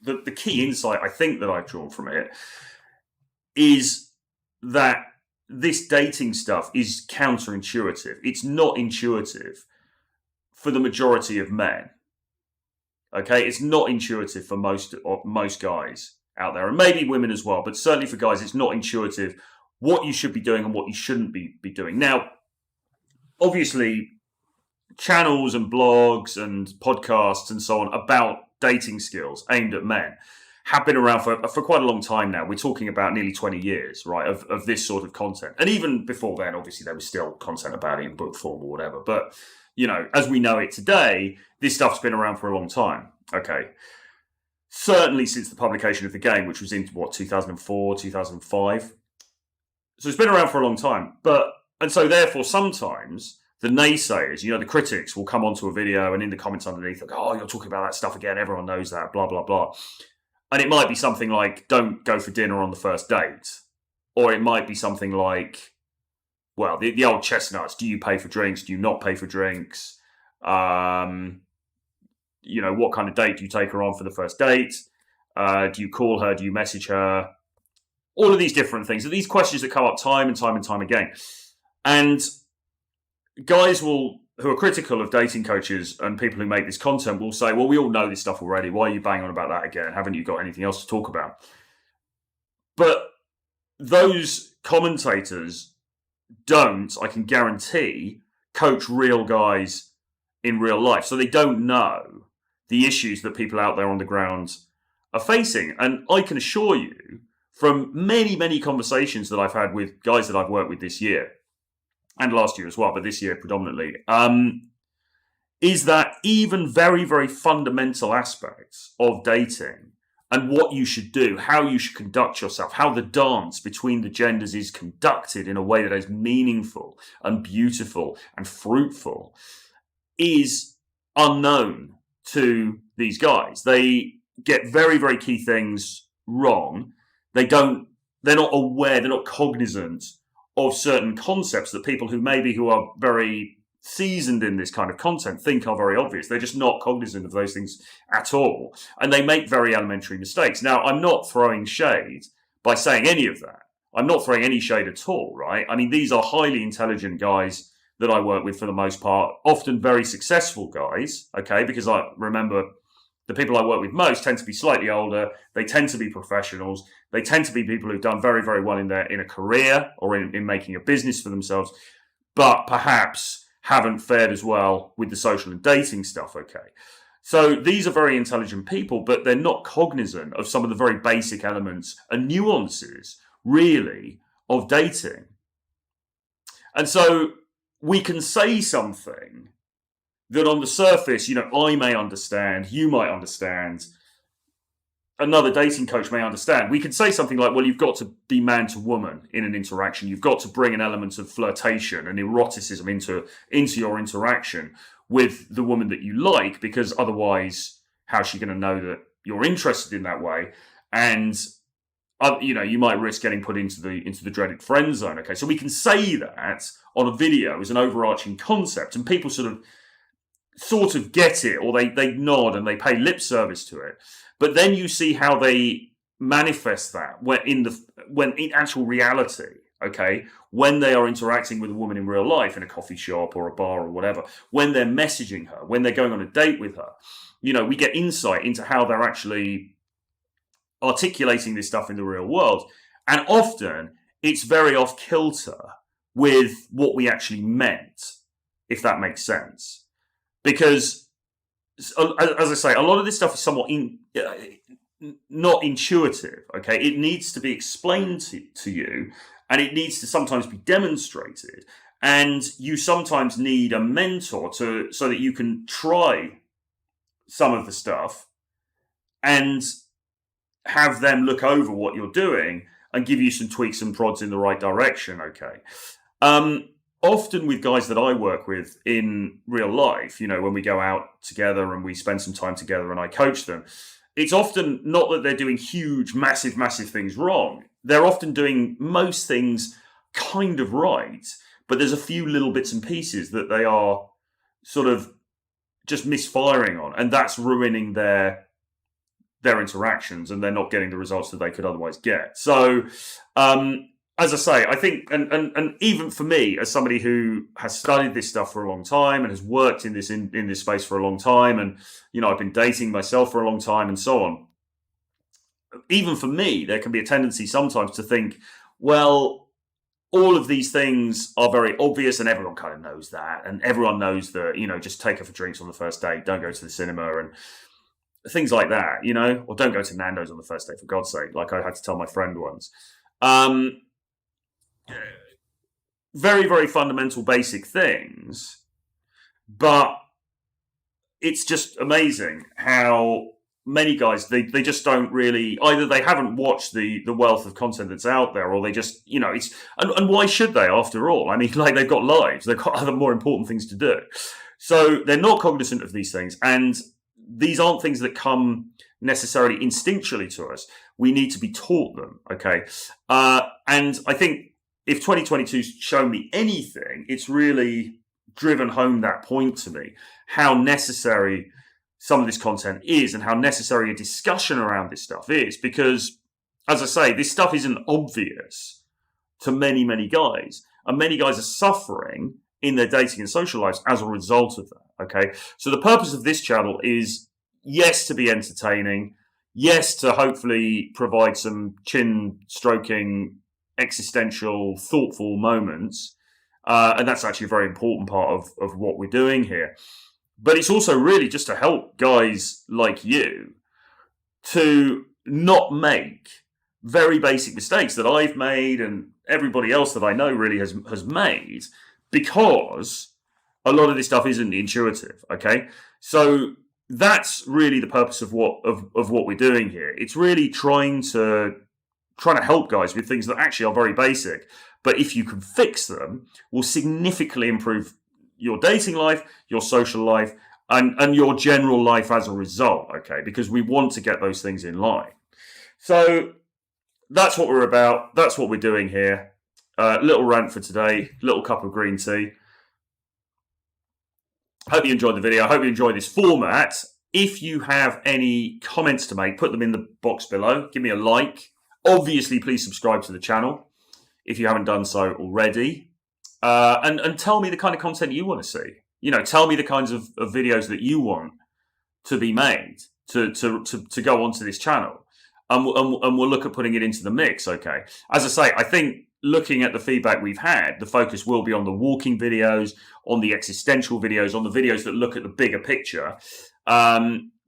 the key insight I think that I've drawn from it is that this dating stuff is counterintuitive. It's not intuitive for the majority of men. Okay, it's not intuitive for most guys out there, and maybe women as well, but certainly for guys, it's not intuitive what you should be doing and what you shouldn't be doing. Now, obviously, channels and blogs and podcasts and so on about dating skills aimed at men have been around for quite a long time now. We're talking about nearly 20 years, right, of this sort of content. And even before then, obviously, there was still content about it in book form or whatever. But, as we know it today, this stuff's been around for a long time. Okay. Certainly since the publication of the game, which was in, 2004, 2005. So it's been around for a long time. And so therefore, sometimes the naysayers, the critics will come onto a video and in the comments underneath, like, oh, you're talking about that stuff again. Everyone knows that, blah, blah, blah. And it might be something like, don't go for dinner on the first date. Or it might be something like, well, the old chestnuts. Do you pay for drinks? Do you not pay for drinks? What kind of date do you take her on for the first date? Do you call her? Do you message her? All of these different things. These questions that come up time and time and time again. And guys who are critical of dating coaches and people who make this content will say, well, we all know this stuff already. Why are you banging on about that again? Haven't you got anything else to talk about? But those commentators don't, I can guarantee, coach real guys in real life. So they don't know the issues that people out there on the ground are facing. And I can assure you from many, many conversations that I've had with guys that I've worked with this year, and last year as well, but this year predominantly, is that even very, very fundamental aspects of dating and what you should do, how you should conduct yourself, how the dance between the genders is conducted in a way that is meaningful and beautiful and fruitful, is unknown to these guys. They get very, very key things wrong. They're not aware, they're not cognizant of certain concepts that people who are very seasoned in this kind of content think are very obvious. They're just not cognizant of those things at all. And they make very elementary mistakes. Now, I'm not throwing shade by saying any of that. I'm not throwing any shade at all, right? I mean, these are highly intelligent guys that I work with for the most part, often very successful guys, okay? Because I remember the people I work with most tend to be slightly older. They tend to be professionals. They tend to be people who've done very, very well in a career or in making a business for themselves, but perhaps haven't fared as well with the social and dating stuff, okay? So these are very intelligent people, but they're not cognizant of some of the very basic elements and nuances, really, of dating. And so we can say something that on the surface, I may understand, you might understand, another dating coach may understand. We could say something like, well, you've got to be man to woman in an interaction. You've got to bring an element of flirtation and eroticism into your interaction with the woman that you like, because otherwise, how's she going to know that you're interested in that way? And you might risk getting put into the dreaded friend zone. Okay, so we can say that on a video as an overarching concept, and people sort of get it, or they nod and they pay lip service to it. But then you see how they manifest that when in actual reality, okay, when they are interacting with a woman in real life in a coffee shop or a bar or whatever, when they're messaging her, when they're going on a date with her, we get insight into how they're actually articulating this stuff in the real world. And often it's very off kilter with what we actually meant, if that makes sense. Because, as I say, a lot of this stuff is somewhat not intuitive, okay? It needs to be explained to you, and it needs to sometimes be demonstrated. And you sometimes need a mentor so that you can try some of the stuff and have them look over what you're doing and give you some tweaks and prods in the right direction, okay? Often with guys that I work with in real life, when we go out together and we spend some time together and I coach them, it's often not that they're doing huge, massive things wrong. They're often doing most things kind of right, but there's a few little bits and pieces that they are sort of just misfiring on, and that's ruining their their interactions, and they're not getting the results that they could otherwise get. So, as I say, I think, and even for me, as somebody who has studied this stuff for a long time and has worked in this space for a long time, and I've been dating myself for a long time, and so on. Even for me, there can be a tendency sometimes to think, well, all of these things are very obvious, and everyone kind of knows that, and everyone knows that just take her for drinks on the first date, don't go to the cinema, and things like that, or don't go to Nando's on the first date, for God's sake, like I had to tell my friend once. Very, very fundamental, basic things, but it's just amazing how many guys, they just don't really, either they haven't watched the wealth of content that's out there, or they just, it's, and why should they, after all? I mean, like, they've got lives, they've got other more important things to do. So they're not cognizant of these things, and these aren't things that come necessarily instinctually to us. We need to be taught them, okay? And I think if 2022's shown me anything, it's really driven home that point to me, how necessary some of this content is, and how necessary a discussion around this stuff is. Because, as I say, this stuff isn't obvious to many, many guys. And many guys are suffering in their dating and social lives as a result of that, okay? So the purpose of this channel is, yes, to be entertaining, yes, to hopefully provide some chin-stroking, existential, thoughtful moments. And that's actually a very important part of what we're doing here. But it's also really just to help guys like you to not make very basic mistakes that I've made and everybody else that I know really has made, because a lot of this stuff isn't intuitive, okay? So that's really the purpose of what we're doing here. It's really trying to help guys with things that actually are very basic, but if you can fix them, will significantly improve your dating life, your social life, and your general life as a result, okay? Because we want to get those things in line. So that's what we're about. That's what we're doing here. Little rant for today, little cup of green tea. Hope you enjoyed the video. I hope you enjoyed this format. If you have any comments to make, put them in the box below. Give me a like. Obviously, please subscribe to the channel if you haven't done so already. And tell me the kind of content you want to see. Tell me the kinds of videos that you want to be made to go onto this channel. And we'll look at putting it into the mix, okay? As I say, I think looking at the feedback we've had, the focus will be on the walking videos, on the existential videos, on the videos that look at the bigger picture,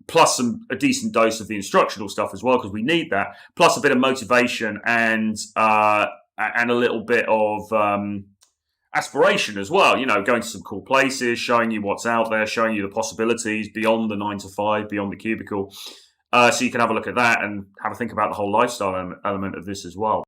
plus a decent dose of the instructional stuff as well, because we need that, plus a bit of motivation and a little bit of aspiration as well, going to some cool places, showing you what's out there, showing you the possibilities beyond the 9 to 5, beyond the cubicle, so you can have a look at that and have a think about the whole lifestyle element of this as well.